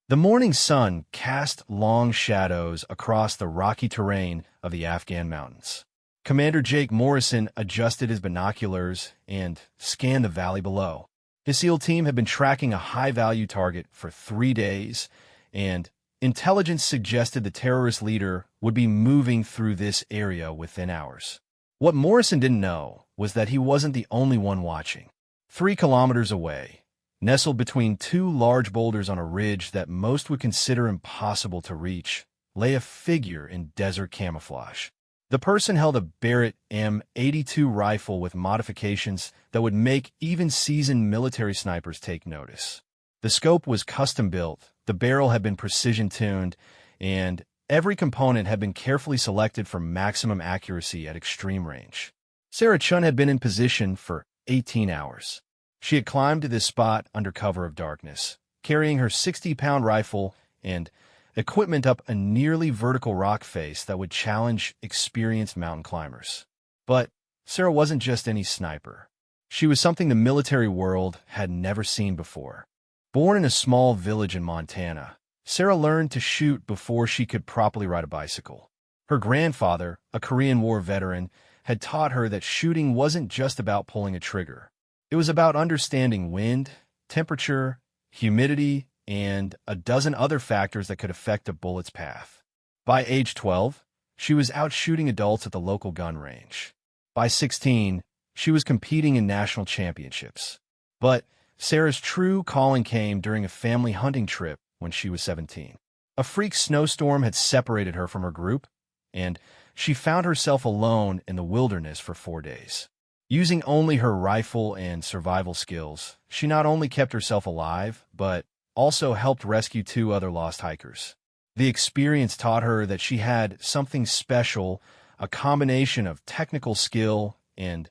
The morning sun cast long shadows across the rocky terrain of the Afghan mountains. Commander Jake Morrison adjusted his binoculars and scanned the valley below. His SEAL team had been tracking a high-value target for 3 days, and intelligence suggested the terrorist leader would be moving through this area within hours. What Morrison didn't know was that he wasn't the only one watching. 3 kilometers away, nestled between 2 large boulders on a ridge that most would consider impossible to reach, lay a figure in desert camouflage. The person held a Barrett M82 rifle with modifications that would make even seasoned military snipers take notice. The scope was custom-built, the barrel had been precision-tuned, and every component had been carefully selected for maximum accuracy at extreme range. Sarah Chun had been in position for 18 hours. She had climbed to this spot under cover of darkness, carrying her 60-pound rifle and equipment up a nearly vertical rock face that would challenge experienced mountain climbers. But Sarah wasn't just any sniper. She was something the military world had never seen before. Born in a small village in Montana, Sarah learned to shoot before she could properly ride a bicycle. Her grandfather, a Korean War veteran, had taught her that shooting wasn't just about pulling a trigger. It was about understanding wind, temperature, humidity, and a dozen other factors that could affect a bullet's path. By age 12, she was out shooting adults at the local gun range. By 16, she was competing in national championships. But Sarah's true calling came during a family hunting trip when she was 17. A freak snowstorm had separated her from her group, and she found herself alone in the wilderness for 4 days. Using only her rifle and survival skills, she not only kept herself alive, but also helped rescue 2 other lost hikers. The experience taught her that she had something special, a combination of technical skill and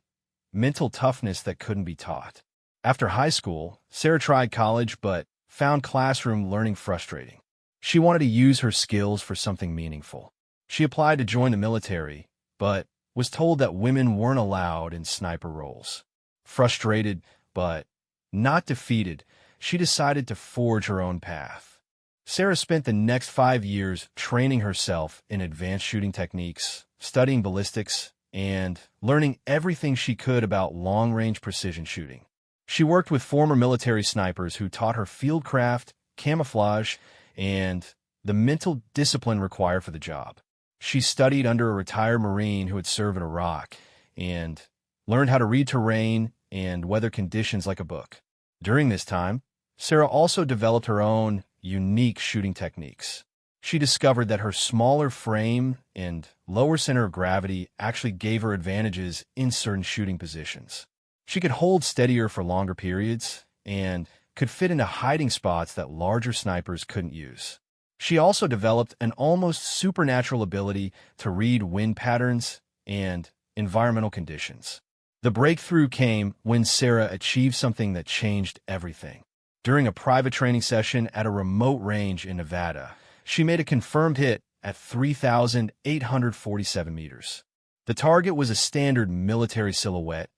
mental toughness that couldn't be taught. After high school, Sarah tried college but found classroom learning frustrating. She wanted to use her skills for something meaningful. She applied to join the military, but was told that women weren't allowed in sniper roles. Frustrated, but not defeated, she decided to forge her own path. Sarah spent the next 5 years training herself in advanced shooting techniques, studying ballistics, and learning everything she could about long-range precision shooting. She worked with former military snipers who taught her fieldcraft, camouflage, and the mental discipline required for the job. She studied under a retired Marine who had served in Iraq and learned how to read terrain and weather conditions like a book. During this time, Sarah also developed her own unique shooting techniques. She discovered that her smaller frame and lower center of gravity actually gave her advantages in certain shooting positions. She could hold steadier for longer periods and could fit into hiding spots that larger snipers couldn't use. She also developed an almost supernatural ability to read wind patterns and environmental conditions. The breakthrough came when Sarah achieved something that changed everything. During a private training session at a remote range in Nevada, she made a confirmed hit at 3,847 meters. The target was a standard military silhouette,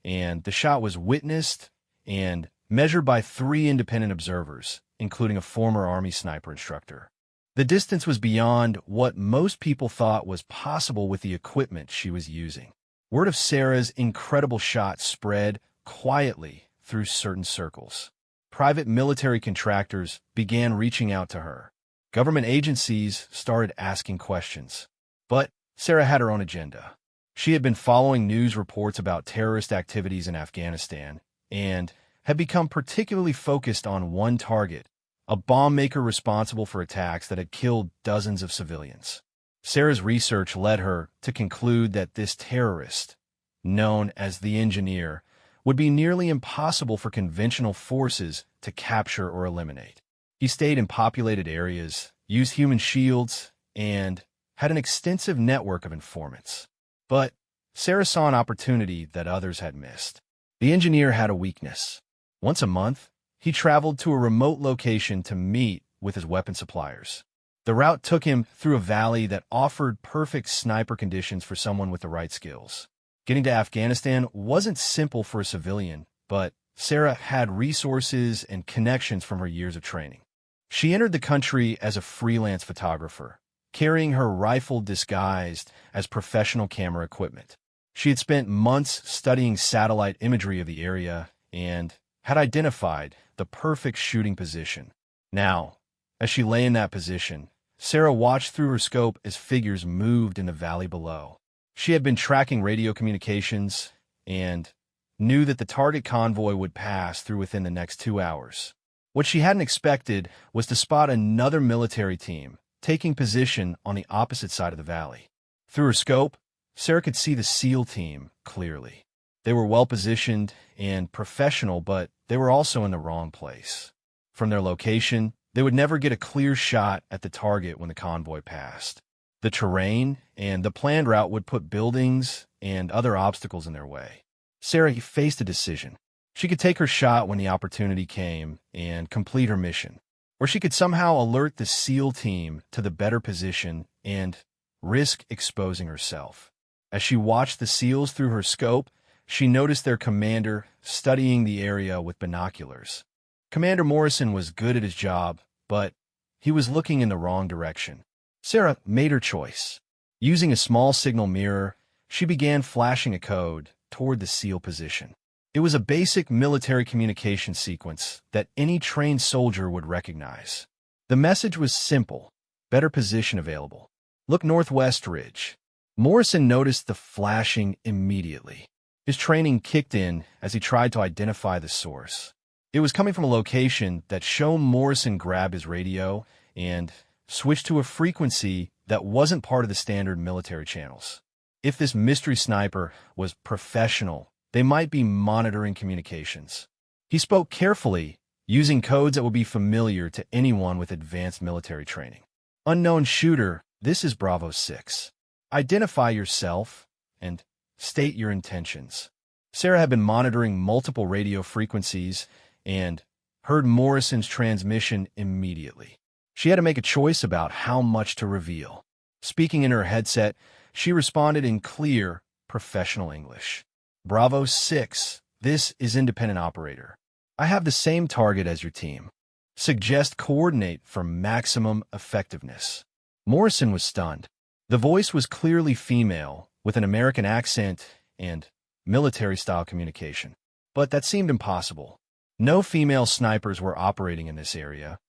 and the shot was witnessed and measured by 3 independent observers, including a former Army sniper instructor. The distance was beyond what most people thought was possible with the equipment she was using. Word of Sarah's incredible shot spread quietly through certain circles. Private military contractors began reaching out to her. Government agencies started asking questions. But Sarah had her own agenda. She had been following news reports about terrorist activities in Afghanistan and had become particularly focused on one target, a bomb maker responsible for attacks that had killed dozens of civilians. Sarah's research led her to conclude that this terrorist, known as the Engineer, would be nearly impossible for conventional forces to capture or eliminate. He stayed in populated areas, used human shields, and had an extensive network of informants. But Sarah saw an opportunity that others had missed. The Engineer had a weakness. Once a month, he traveled to a remote location to meet with his weapon suppliers. The route took him through a valley that offered perfect sniper conditions for someone with the right skills. Getting to Afghanistan wasn't simple for a civilian, but Sarah had resources and connections from her years of training. She entered the country as a freelance photographer, carrying her rifle disguised as professional camera equipment. She had spent months studying satellite imagery of the area and had identified the perfect shooting position. Now, as she lay in that position, Sarah watched through her scope as figures moved in the valley below. She had been tracking radio communications and knew that the target convoy would pass through within the next 2 hours. What she hadn't expected was to spot another military team taking position on the opposite side of the valley. Through her scope, Sarah could see the SEAL team clearly. They were well-positioned and professional, but they were also in the wrong place. From their location, they would never get a clear shot at the target when the convoy passed. The terrain and the planned route would put buildings and other obstacles in their way. Sarah faced a decision. She could take her shot when the opportunity came and complete her mission, or she could somehow alert the SEAL team to the better position and risk exposing herself. As she watched the SEALs through her scope, she noticed their commander studying the area with binoculars. Commander Morrison was good at his job, but he was looking in the wrong direction. Sarah made her choice. Using a small signal mirror, she began flashing a code toward the SEAL position. It was a basic military communication sequence that any trained soldier would recognize. The message was simple: better position available. Look northwest ridge. Morrison noticed the flashing immediately. His training kicked in as he tried to identify the source. It was coming from a location that showed Morrison grab his radio and switch to a frequency that wasn't part of the standard military channels. If this mystery sniper was professional, they might be monitoring communications. He spoke carefully, using codes that would be familiar to anyone with advanced military training. Unknown shooter, this is Bravo 6. Identify yourself and state your intentions. Sarah had been monitoring multiple radio frequencies and heard Morrison's transmission immediately. She had to make a choice about how much to reveal. Speaking in her headset, she responded in clear, professional English. Bravo 6, this is independent operator. I have the same target as your team. Suggest coordinate for maximum effectiveness. Morrison was stunned. The voice was clearly female, with an American accent and military-style communication. But that seemed impossible. No female snipers were operating in this area,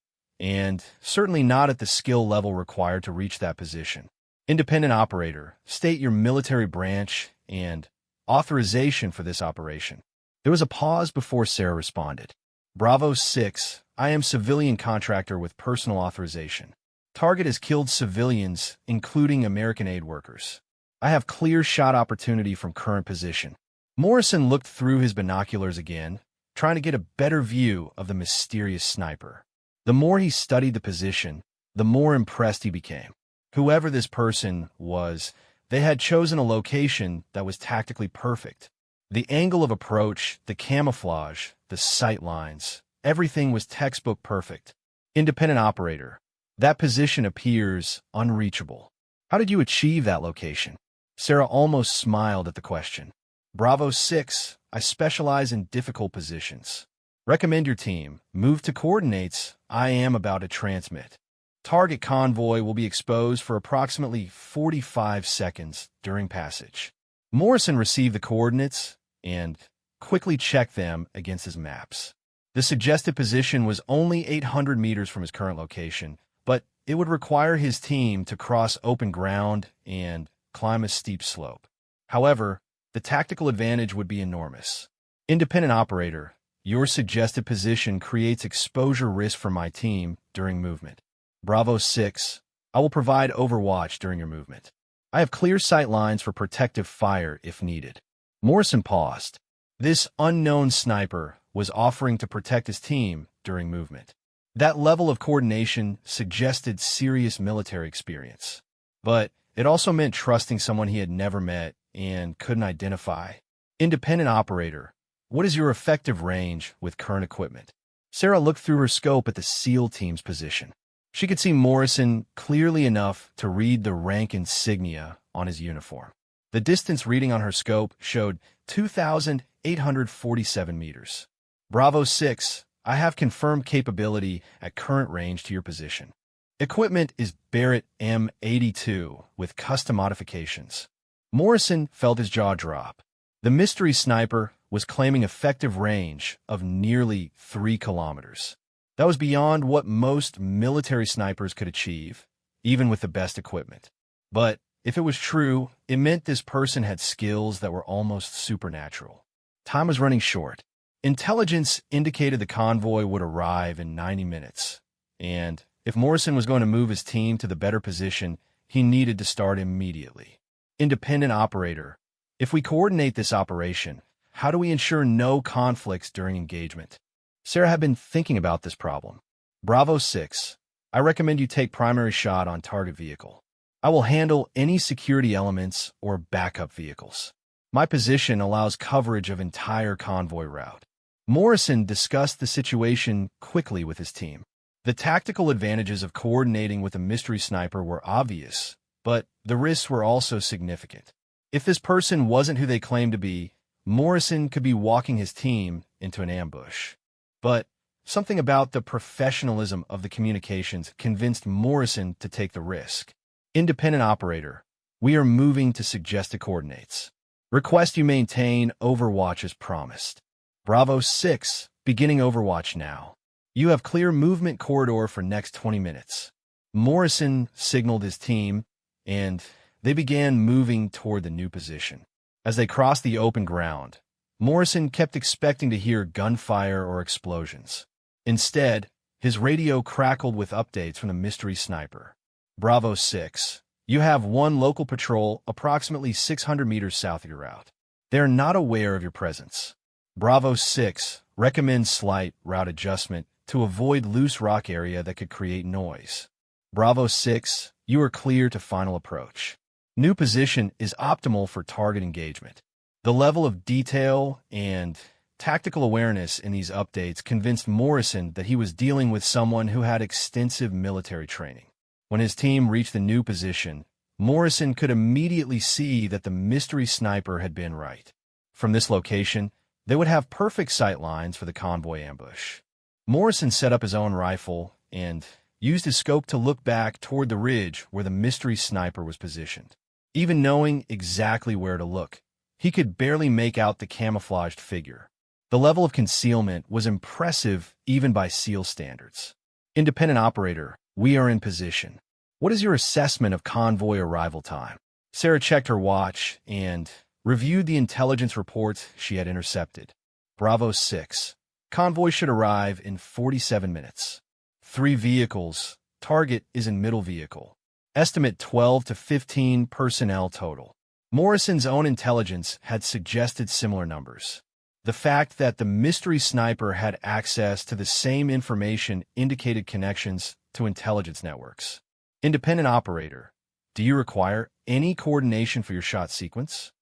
and certainly not at the skill level required to reach that position. Independent operator, state your military branch and authorization for this operation. There was a pause before Sarah responded. Bravo 6, I am civilian contractor with personal authorization. Target has killed civilians, including American aid workers. I have clear shot opportunity from current position. Morrison looked through his binoculars again, trying to get a better view of the mysterious sniper. The more he studied the position, the more impressed he became. Whoever this person was, they had chosen a location that was tactically perfect. The angle of approach, the camouflage, the sight lines, everything was textbook perfect. Independent operator, that position appears unreachable. How did you achieve that location? Sarah almost smiled at the question. Bravo 6, I specialize in difficult positions. Recommend your team. Move to coordinates. I am about to transmit. Target convoy will be exposed for approximately 45 seconds during passage. Morrison received the coordinates and quickly checked them against his maps. The suggested position was only 800 meters from his current location, but it would require his team to cross open ground and climb a steep slope. However, the tactical advantage would be enormous. Independent operator, your suggested position creates exposure risk for my team during movement. Bravo 6, I will provide overwatch during your movement. I have clear sight lines for protective fire if needed. Morrison paused. This unknown sniper was offering to protect his team during movement. That level of coordination suggested serious military experience. But it also meant trusting someone he had never met and couldn't identify. Independent operator, what is your effective range with current equipment? Sarah looked through her scope at the SEAL team's position. She could see Morrison clearly enough to read the rank insignia on his uniform. The distance reading on her scope showed 2,847 meters. Bravo 6, I have confirmed capability at current range to your position. Equipment is Barrett M82 with custom modifications. Morrison felt his jaw drop. The mystery sniper was claiming effective range of nearly 3 kilometers. That was beyond what most military snipers could achieve, even with the best equipment. But if it was true, it meant this person had skills that were almost supernatural. Time was running short. Intelligence indicated the convoy would arrive in 90 minutes, and if Morrison was going to move his team to the better position, he needed to start immediately. Independent operator. If we coordinate this operation, how do we ensure no conflicts during engagement? Sarah had been thinking about this problem. Bravo 6. I recommend you take primary shot on target vehicle. I will handle any security elements or backup vehicles. My position allows coverage of entire convoy route. Morrison discussed the situation quickly with his team. The tactical advantages of coordinating with a mystery sniper were obvious, but the risks were also significant. If this person wasn't who they claimed to be, Morrison could be walking his team into an ambush. But something about the professionalism of the communications convinced Morrison to take the risk. Independent operator. We are moving to suggested coordinates. Request you maintain Overwatch as promised. Bravo 6. Beginning Overwatch now. You have clear movement corridor for next 20 minutes. Morrison signaled his team, and they began moving toward the new position. As they crossed the open ground, Morrison kept expecting to hear gunfire or explosions. Instead, his radio crackled with updates from the mystery sniper. Bravo 6. You have one local patrol approximately 600 meters south of your route. They are not aware of your presence. Bravo 6 recommends slight route adjustment to avoid loose rock area that could create noise. Bravo 6, you are clear to final approach. New position is optimal for target engagement. The level of detail and tactical awareness in these updates convinced Morrison that he was dealing with someone who had extensive military training. When his team reached the new position, Morrison could immediately see that the mystery sniper had been right. From this location, they would have perfect sight lines for the convoy ambush. Morrison set up his own rifle and used his scope to look back toward the ridge where the mystery sniper was positioned. Even knowing exactly where to look, he could barely make out the camouflaged figure. The level of concealment was impressive even by SEAL standards. Independent operator, we are in position. What is your assessment of convoy arrival time? Sarah checked her watch and reviewed the intelligence reports she had intercepted. Bravo 6. Convoy should arrive in 47 minutes. 3 vehicles. Target is in middle vehicle. Estimate 12 to 15 personnel total. Morrison's own intelligence had suggested similar numbers. The fact that the mystery sniper had access to the same information indicated connections to intelligence networks. Independent operator, do you require any coordination for your shot sequence?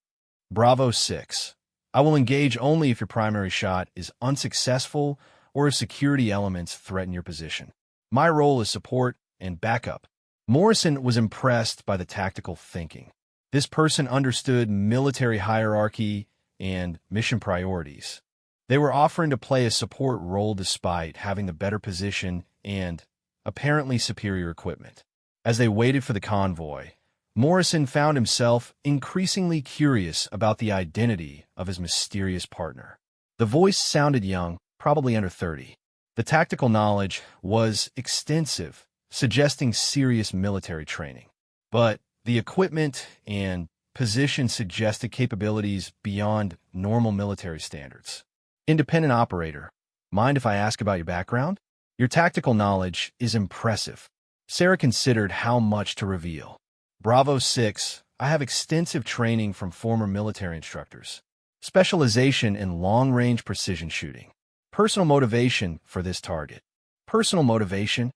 Bravo 6. I will engage only if your primary shot is unsuccessful or if security elements threaten your position. My role is support and backup. Morrison was impressed by the tactical thinking. This person understood military hierarchy and mission priorities. They were offering to play a support role despite having the better position and apparently superior equipment. As they waited for the convoy, Morrison found himself increasingly curious about the identity of his mysterious partner. The voice sounded young, probably under 30. The tactical knowledge was extensive, suggesting serious military training. But the equipment and position suggested capabilities beyond normal military standards. Independent operator, mind if I ask about your background? Your tactical knowledge is impressive. Sarah considered how much to reveal. Bravo 6, I have extensive training from former military instructors. Specialization in long-range precision shooting. Personal motivation for this target. Personal motivation?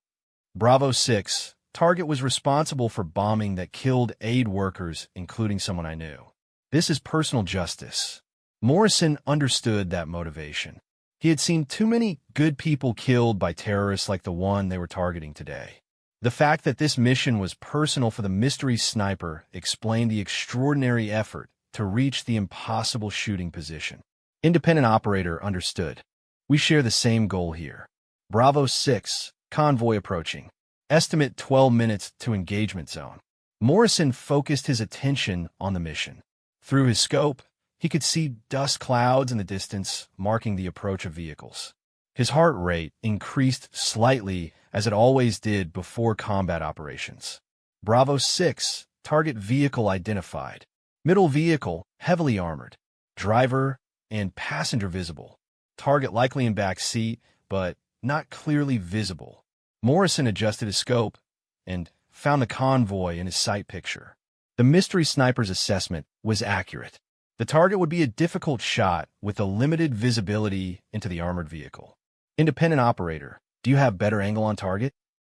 Bravo 6, target was responsible for bombing that killed aid workers, including someone I knew. This is personal justice. Morrison understood that motivation. He had seen too many good people killed by terrorists like the one they were targeting today. The fact that this mission was personal for the mystery sniper explained the extraordinary effort to reach the impossible shooting position. Independent operator understood. We share the same goal here. Bravo 6, convoy approaching. Estimate 12 minutes to engagement zone. Morrison focused his attention on the mission. Through his scope, he could see dust clouds in the distance, marking the approach of vehicles. His heart rate increased slightly, as it always did before combat operations. Bravo 6, target vehicle identified. Middle vehicle, heavily armored. Driver and passenger visible. Target likely in back seat, but not clearly visible. Morrison adjusted his scope and found the convoy in his sight picture. The mystery sniper's assessment was accurate. The target would be a difficult shot with a limited visibility into the armored vehicle. Independent operator, do you have better angle on target?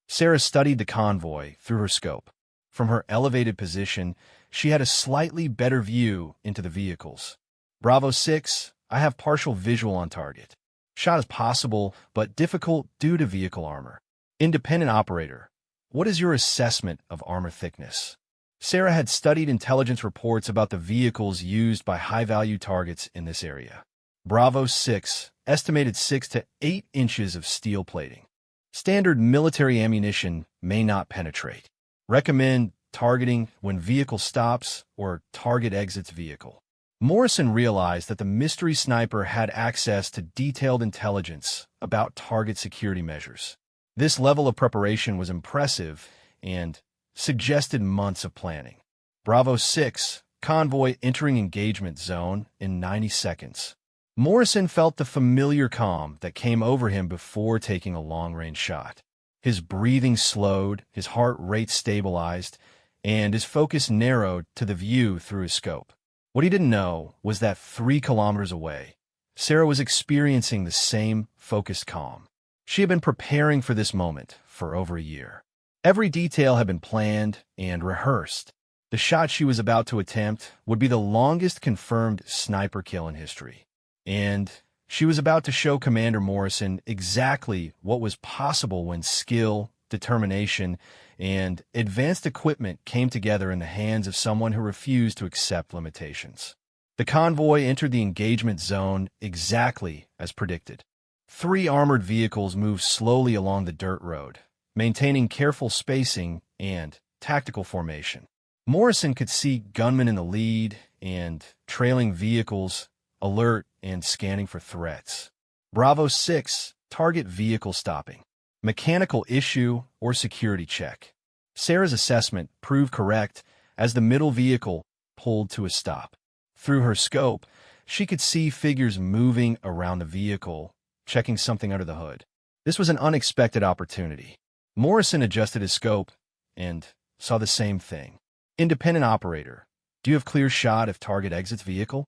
Sarah studied the convoy through her scope. From her elevated position, she had a slightly better view into the vehicles. Bravo 6, I have partial visual on target. Shot is possible, but difficult due to vehicle armor. Independent operator, what is your assessment of armor thickness? Sarah had studied intelligence reports about the vehicles used by high-value targets in this area. Bravo 6, estimated 6 to 8 inches of steel plating. Standard military ammunition may not penetrate. Recommend targeting when vehicle stops or target exits vehicle. Morrison realized that the mystery sniper had access to detailed intelligence about target security measures. This level of preparation was impressive and suggested months of planning. Bravo 6, convoy entering engagement zone in 90 seconds. Morrison felt the familiar calm that came over him before taking a long-range shot. His breathing slowed, his heart rate stabilized, and his focus narrowed to the view through his scope. What he didn't know was that 3 kilometers away, Sarah was experiencing the same focused calm. She had been preparing for this moment for over a year. Every detail had been planned and rehearsed. The shot she was about to attempt would be the longest confirmed sniper kill in history. And she was about to show Commander Morrison exactly what was possible when skill, determination, and advanced equipment came together in the hands of someone who refused to accept limitations. The convoy entered the engagement zone exactly as predicted. 3 armored vehicles moved slowly along the dirt road, maintaining careful spacing and tactical formation. Morrison could see gunmen in the lead and trailing vehicles, alert and scanning for threats. Bravo 6, target vehicle stopping. Mechanical issue or security check. Sarah's assessment proved correct as the middle vehicle pulled to a stop. Through her scope, she could see figures moving around the vehicle, checking something under the hood. This was an unexpected opportunity. Morrison adjusted his scope and saw the same thing. Independent operator, do you have clear shot if target exits vehicle?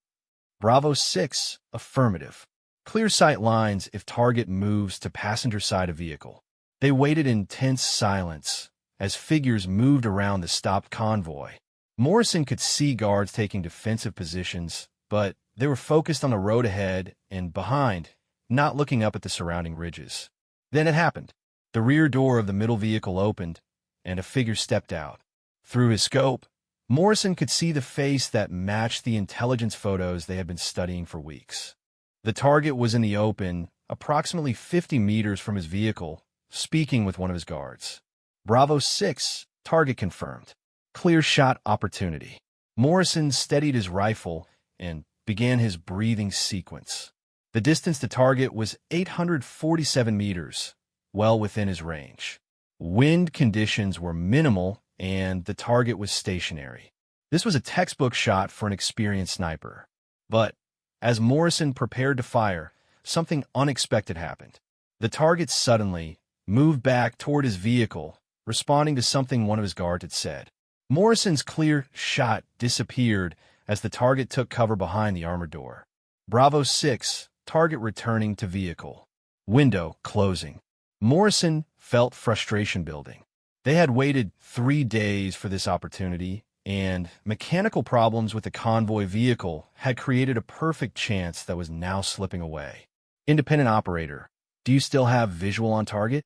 Bravo 6, affirmative. Clear sight lines if target moves to passenger side of vehicle. They waited in tense silence as figures moved around the stopped convoy. Morrison could see guards taking defensive positions, but they were focused on the road ahead and behind, not looking up at the surrounding ridges. Then it happened. The rear door of the middle vehicle opened, and a figure stepped out. Through his scope, Morrison could see the face that matched the intelligence photos they had been studying for weeks. The target was in the open, approximately 50 meters from his vehicle, speaking with one of his guards. Bravo 6, target confirmed. Clear shot opportunity. Morrison steadied his rifle and began his breathing sequence. The distance to target was 847 meters, well within his range. Wind conditions were minimal and the target was stationary. This was a textbook shot for an experienced sniper. But as Morrison prepared to fire, something unexpected happened. The target suddenly moved back toward his vehicle, responding to something one of his guards had said. Morrison's clear shot disappeared as the target took cover behind the armored door. Bravo 6, target returning to vehicle. Window closing. Morrison felt frustration building. They had waited 3 days for this opportunity, and mechanical problems with the convoy vehicle had created a perfect chance that was now slipping away. Independent operator, do you still have visual on target?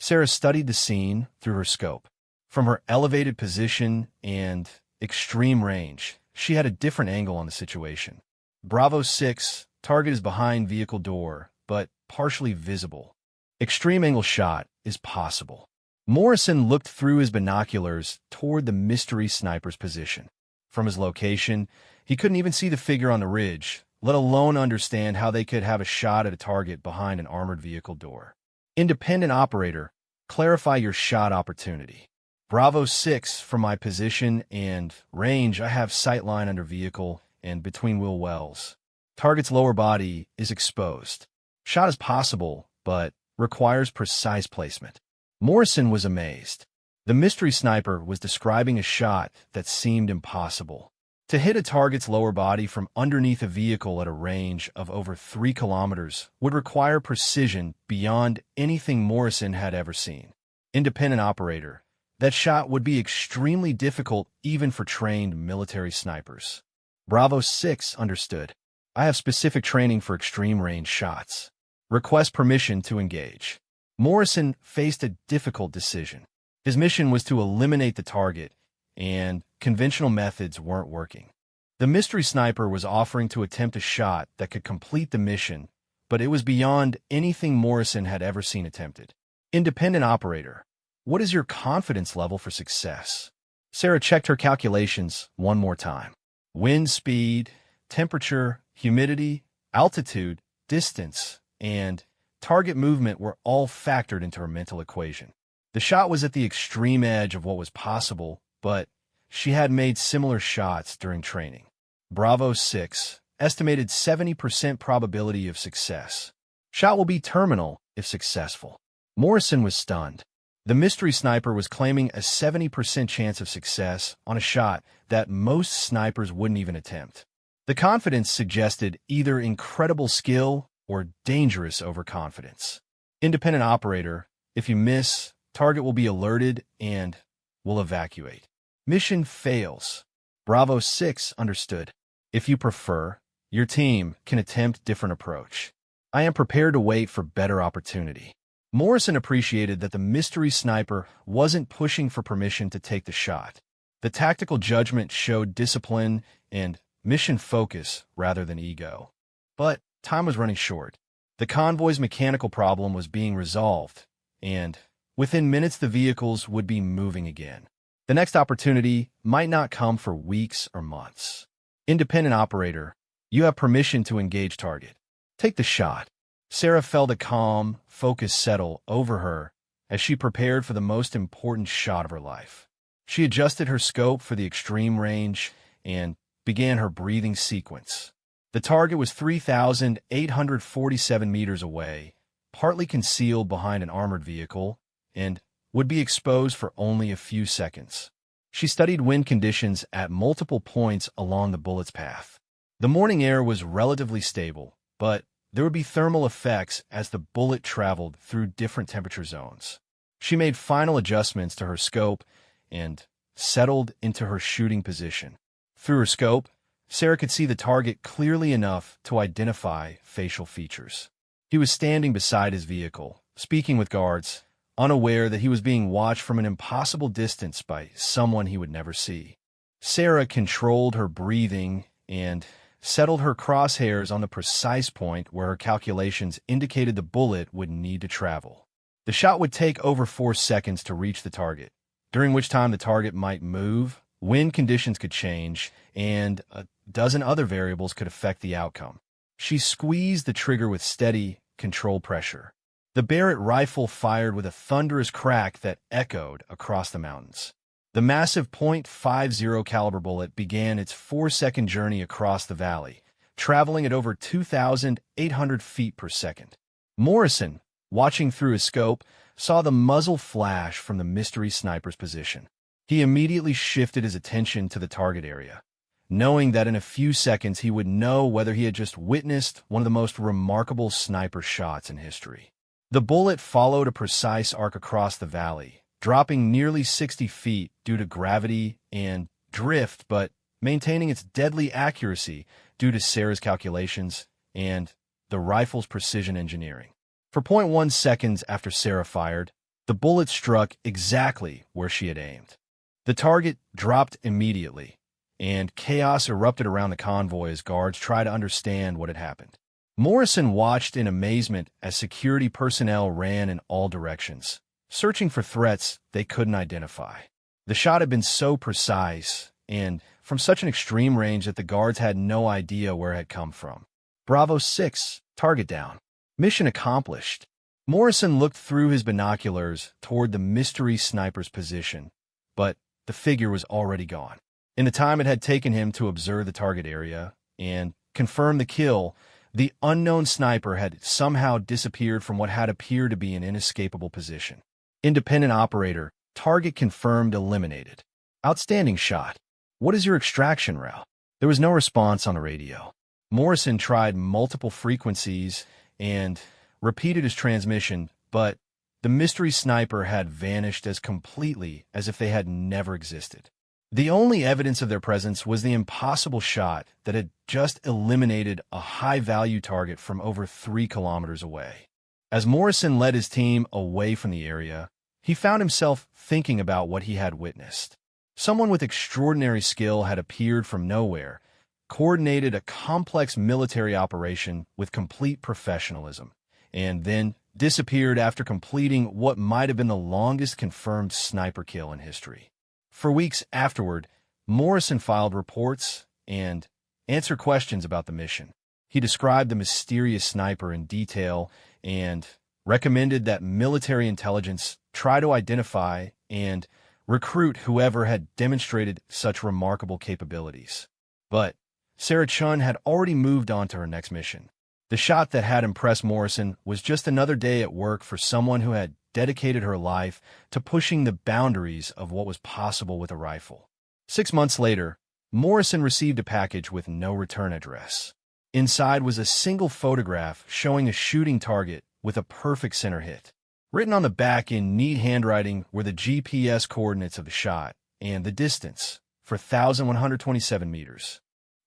Sarah studied the scene through her scope. From her elevated position and extreme range, she had a different angle on the situation. Bravo 6, target is behind vehicle door, but partially visible. Extreme angle shot is possible. Morrison looked through his binoculars toward the mystery sniper's position. From his location, he couldn't even see the figure on the ridge, let alone understand how they could have a shot at a target behind an armored vehicle door. Independent operator, clarify your shot opportunity. Bravo 6 from my position and range, I have sightline under vehicle and between wheel wells. Target's lower body is exposed. Shot is possible, but requires precise placement. Morrison was amazed. The mystery sniper was describing a shot that seemed impossible. To hit a target's lower body from underneath a vehicle at a range of over 3 kilometers would require precision beyond anything Morrison had ever seen. Independent operator, that shot would be extremely difficult even for trained military snipers. Bravo 6 understood. I have specific training for extreme range shots. Request permission to engage. Morrison faced a difficult decision. His mission was to eliminate the target, and conventional methods weren't working. The mystery sniper was offering to attempt a shot that could complete the mission, but it was beyond anything Morrison had ever seen attempted. Independent operator, what is your confidence level for success? Sarah checked her calculations one more time. Wind speed, temperature, humidity, altitude, distance, and target movement were all factored into her mental equation. The shot was at the extreme edge of what was possible, but she had made similar shots during training. Bravo 6, estimated 70% probability of success. Shot will be terminal if successful. Morrison was stunned. The mystery sniper was claiming a 70% chance of success on a shot that most snipers wouldn't even attempt. The confidence suggested either incredible skill or dangerous overconfidence. Independent operator, if you miss, target will be alerted and will evacuate. Mission fails. Bravo 6 understood. If you prefer, your team can attempt different approach. I am prepared to wait for better opportunity. Morrison appreciated that the mystery sniper wasn't pushing for permission to take the shot. The tactical judgment showed discipline and mission focus rather than ego. But time was running short. The convoy's mechanical problem was being resolved, and within minutes the vehicles would be moving again. The next opportunity might not come for weeks or months. Independent operator, you have permission to engage target. Take the shot. Sarah felt a calm, focus settle over her as she prepared for the most important shot of her life. She adjusted her scope for the extreme range and began her breathing sequence. The target was 3,847 meters away, partly concealed behind an armored vehicle, and would be exposed for only a few seconds. She studied wind conditions at multiple points along the bullet's path. The morning air was relatively stable, but there would be thermal effects as the bullet traveled through different temperature zones. She made final adjustments to her scope and settled into her shooting position. Through her scope, Sarah could see the target clearly enough to identify facial features. He was standing beside his vehicle, speaking with guards, unaware that he was being watched from an impossible distance by someone he would never see. Sarah controlled her breathing and settled her crosshairs on the precise point where her calculations indicated the bullet would need to travel. The shot would take over 4 seconds to reach the target, during which time the target might move, wind conditions could change, and a dozen other variables could affect the outcome. She squeezed the trigger with steady, controlled pressure. The Barrett rifle fired with a thunderous crack that echoed across the mountains. The massive .50 caliber bullet began its 4-second journey across the valley, traveling at over 2,800 feet per second. Morrison, watching through his scope, saw the muzzle flash from the mystery sniper's position. He immediately shifted his attention to the target area, knowing that in a few seconds he would know whether he had just witnessed one of the most remarkable sniper shots in history. The bullet followed a precise arc across the valley, dropping nearly 60 feet due to gravity and drift, but maintaining its deadly accuracy due to Sarah's calculations and the rifle's precision engineering. For 0.1 seconds after Sarah fired, the bullet struck exactly where she had aimed. The target dropped immediately, and chaos erupted around the convoy as guards tried to understand what had happened. Morrison watched in amazement as security personnel ran in all directions, searching for threats they couldn't identify. The shot had been so precise and from such an extreme range that the guards had no idea where it had come from. Bravo 6, target down. Mission accomplished. Morrison looked through his binoculars toward the mystery sniper's position, but the figure was already gone. In the time it had taken him to observe the target area and confirm the kill, the unknown sniper had somehow disappeared from what had appeared to be an inescapable position. Independent operator, target confirmed, eliminated. Outstanding shot. What is your extraction route? There was no response on the radio. Morrison tried multiple frequencies and repeated his transmission, but the mystery sniper had vanished as completely as if they had never existed. The only evidence of their presence was the impossible shot that had just eliminated a high-value target from over 3 kilometers away. As Morrison led his team away from the area, he found himself thinking about what he had witnessed. Someone with extraordinary skill had appeared from nowhere, coordinated a complex military operation with complete professionalism, and then disappeared after completing what might have been the longest confirmed sniper kill in history. For weeks afterward, Morrison filed reports and answered questions about the mission. He described the mysterious sniper in detail and recommended that military intelligence try to identify and recruit whoever had demonstrated such remarkable capabilities. But Sarah Chun had already moved on to her next mission. The shot that had impressed Morrison was just another day at work for someone who had dedicated her life to pushing the boundaries of what was possible with a rifle. 6 months later, Morrison received a package with no return address. Inside was a single photograph showing a shooting target with a perfect center hit. Written on the back in neat handwriting were the GPS coordinates of the shot and the distance, 4,127 meters.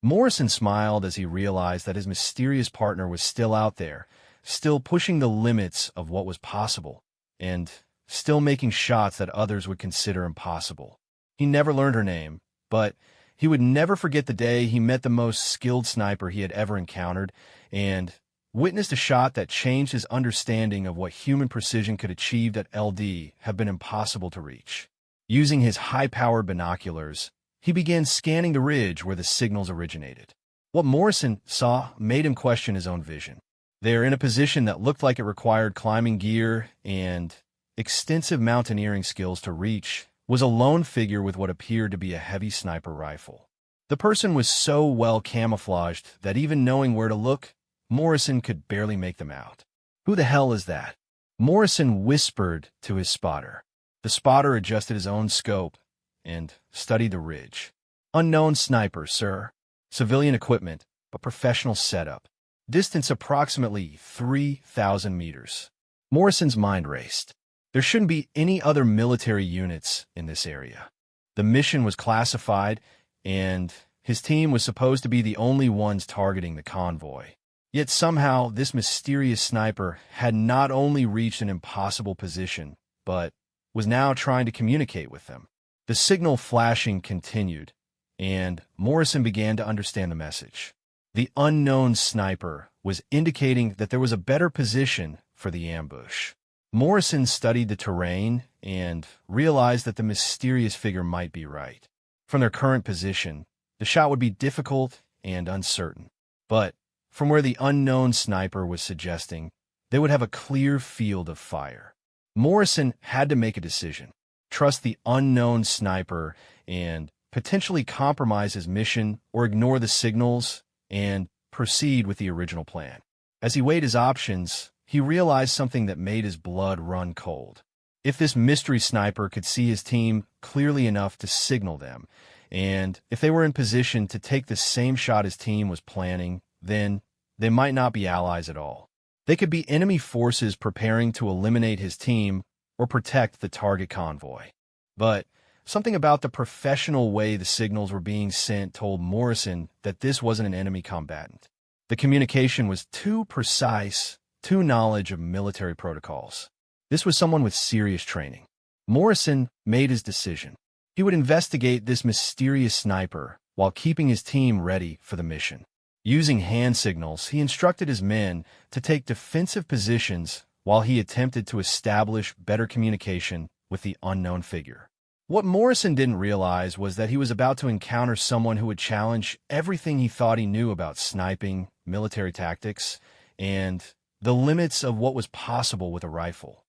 Morrison smiled as he realized that his mysterious partner was still out there, still pushing the limits of what was possible, and still making shots that others would consider impossible. He never learned her name, but he would never forget the day he met the most skilled sniper he had ever encountered and witnessed a shot that changed his understanding of what human precision could achieve that LD have been impossible to reach. Using his high-powered binoculars, he began scanning the ridge where the signals originated. What Morrison saw made him question his own vision. There, in a position that looked like it required climbing gear and extensive mountaineering skills to reach, was a lone figure with what appeared to be a heavy sniper rifle. The person was so well camouflaged that even knowing where to look, Morrison could barely make them out. "Who the hell is that?" Morrison whispered to his spotter. The spotter adjusted his own scope and studied the ridge. "Unknown sniper, sir. Civilian equipment, but professional setup. Distance approximately 3,000 meters. Morrison's mind raced. There shouldn't be any other military units in this area. The mission was classified, and his team was supposed to be the only ones targeting the convoy. Yet somehow this mysterious sniper had not only reached an impossible position, but was now trying to communicate with them. The signal flashing continued, and Morrison began to understand the message. The unknown sniper was indicating that there was a better position for the ambush. Morrison studied the terrain and realized that the mysterious figure might be right. From their current position, the shot would be difficult and uncertain. But from where the unknown sniper was suggesting, they would have a clear field of fire. Morrison had to make a decision. Trust the unknown sniper and potentially compromise his mission, or ignore the signals and proceed with the original plan. As he weighed his options, he realized something that made his blood run cold. If this mystery sniper could see his team clearly enough to signal them, and if they were in position to take the same shot his team was planning, then they might not be allies at all. They could be enemy forces preparing to eliminate his team or protect the target convoy. But something about the professional way the signals were being sent told Morrison that this wasn't an enemy combatant. The communication was too precise, too knowledge of military protocols. This was someone with serious training. Morrison made his decision. He would investigate this mysterious sniper while keeping his team ready for the mission. Using hand signals, he instructed his men to take defensive positions while he attempted to establish better communication with the unknown figure. What Morrison didn't realize was that he was about to encounter someone who would challenge everything he thought he knew about sniping, military tactics, and the limits of what was possible with a rifle.